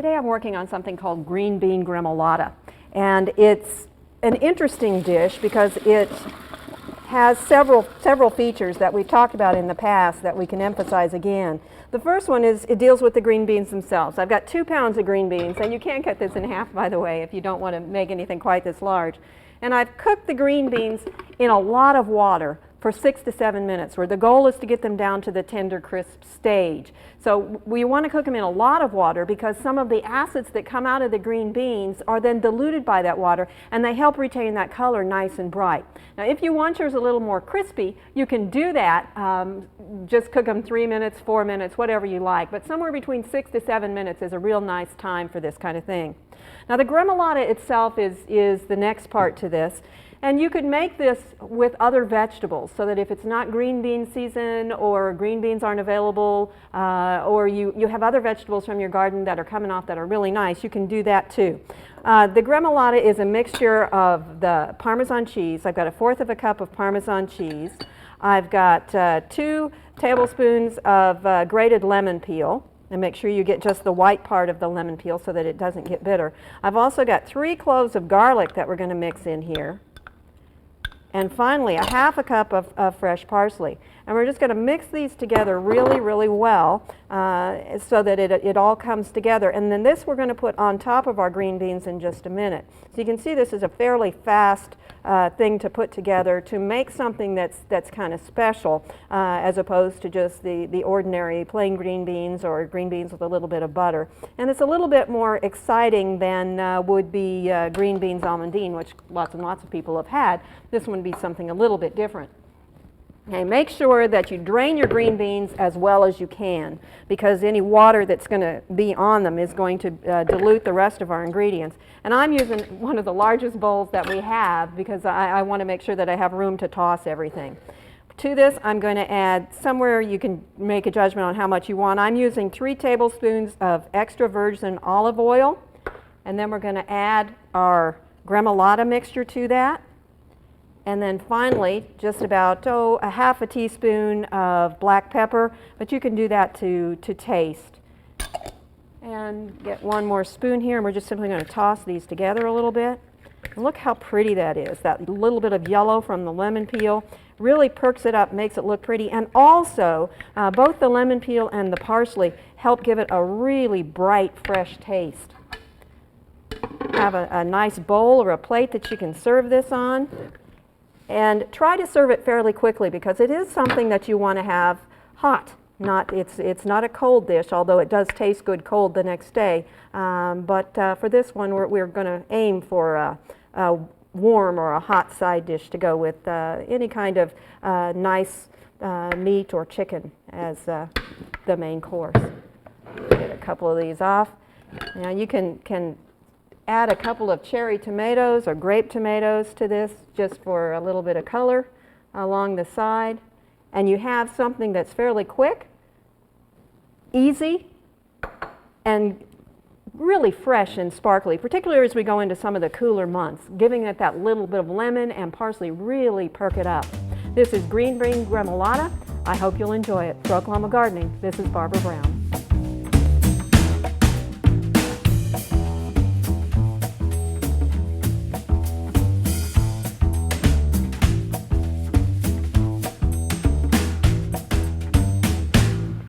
today I'm working on something called green bean gremolata, and it's an interesting dish because it has several features that we've talked about in the past that we can emphasize again. The first one is it deals with the green beans themselves. I've got 2 pounds of green beans, and you can cut this in half, by the way, if you don't want to make anything quite this large. And I've cooked the green beans in a lot of water for 6 to 7 minutes, where the goal is to get them down to the tender, crisp stage. So we want to cook them in a lot of water because some of the acids that come out of the green beans are then diluted by that water, and they help retain that color nice and bright. Now, if you want yours a little more crispy, you can do that. Just cook them 3 minutes, 4 minutes, whatever you like. But somewhere between 6 to 7 minutes is a real nice time for this kind of thing. Now, the gremolata itself is the next part to this. And you could make this with other vegetables, so that if it's not green bean season or green beans aren't available, or you have other vegetables from your garden that are coming off that are really nice, you can do that too. The gremolata is a mixture of the Parmesan cheese. I've got 1/4 cup of Parmesan cheese. I've got 2 tablespoons of grated lemon peel. And make sure you get just the white part of the lemon peel so that it doesn't get bitter. I've also got 3 cloves of garlic that we're going to mix in here. And finally, 1/2 cup of fresh parsley. And we're just going to mix these together really, really well so that it all comes together. And then this we're going to put on top of our green beans in just a minute. So you can see this is a fairly fast thing to put together to make something that's kind of special as opposed to just the ordinary plain green beans or green beans with a little bit of butter. And it's a little bit more exciting than would be green beans almondine, which lots and lots of people have had. This one would be something a little bit different. Okay, make sure that you drain your green beans as well as you can, because any water that's going to be on them is going to dilute the rest of our ingredients. And I'm using one of the largest bowls that we have because I want to make sure that I have room to toss everything. To this, I'm going to add, somewhere you can make a judgment on how much you want. I'm using 3 tablespoons of extra virgin olive oil, and then we're going to add our gremolata mixture to that. And then finally, just about 1/2 teaspoon of black pepper, but you can do that to taste. And get 1 more spoon here, and we're just simply going to toss these together a little bit. And look how pretty that is. That little bit of yellow from the lemon peel really perks it up, makes it look pretty. And also, both the lemon peel and the parsley help give it a really bright, fresh taste. Have a nice bowl or a plate that you can serve this on. And try to serve it fairly quickly because it is something that you want to have hot. It's not a cold dish, although it does taste good cold the next day. But for this one, we're going to aim for a warm or a hot side dish to go with any kind of nice meat or chicken as the main course. Get a couple of these off. Now you can add a couple of cherry tomatoes or grape tomatoes to this just for a little bit of color along the side. And you have something that's fairly quick, easy, and really fresh and sparkly, particularly as we go into some of the cooler months, giving it that little bit of lemon and parsley really perk it up. This is green bean gremolata. I hope you'll enjoy it. For Oklahoma Gardening, this is Barbara Brown.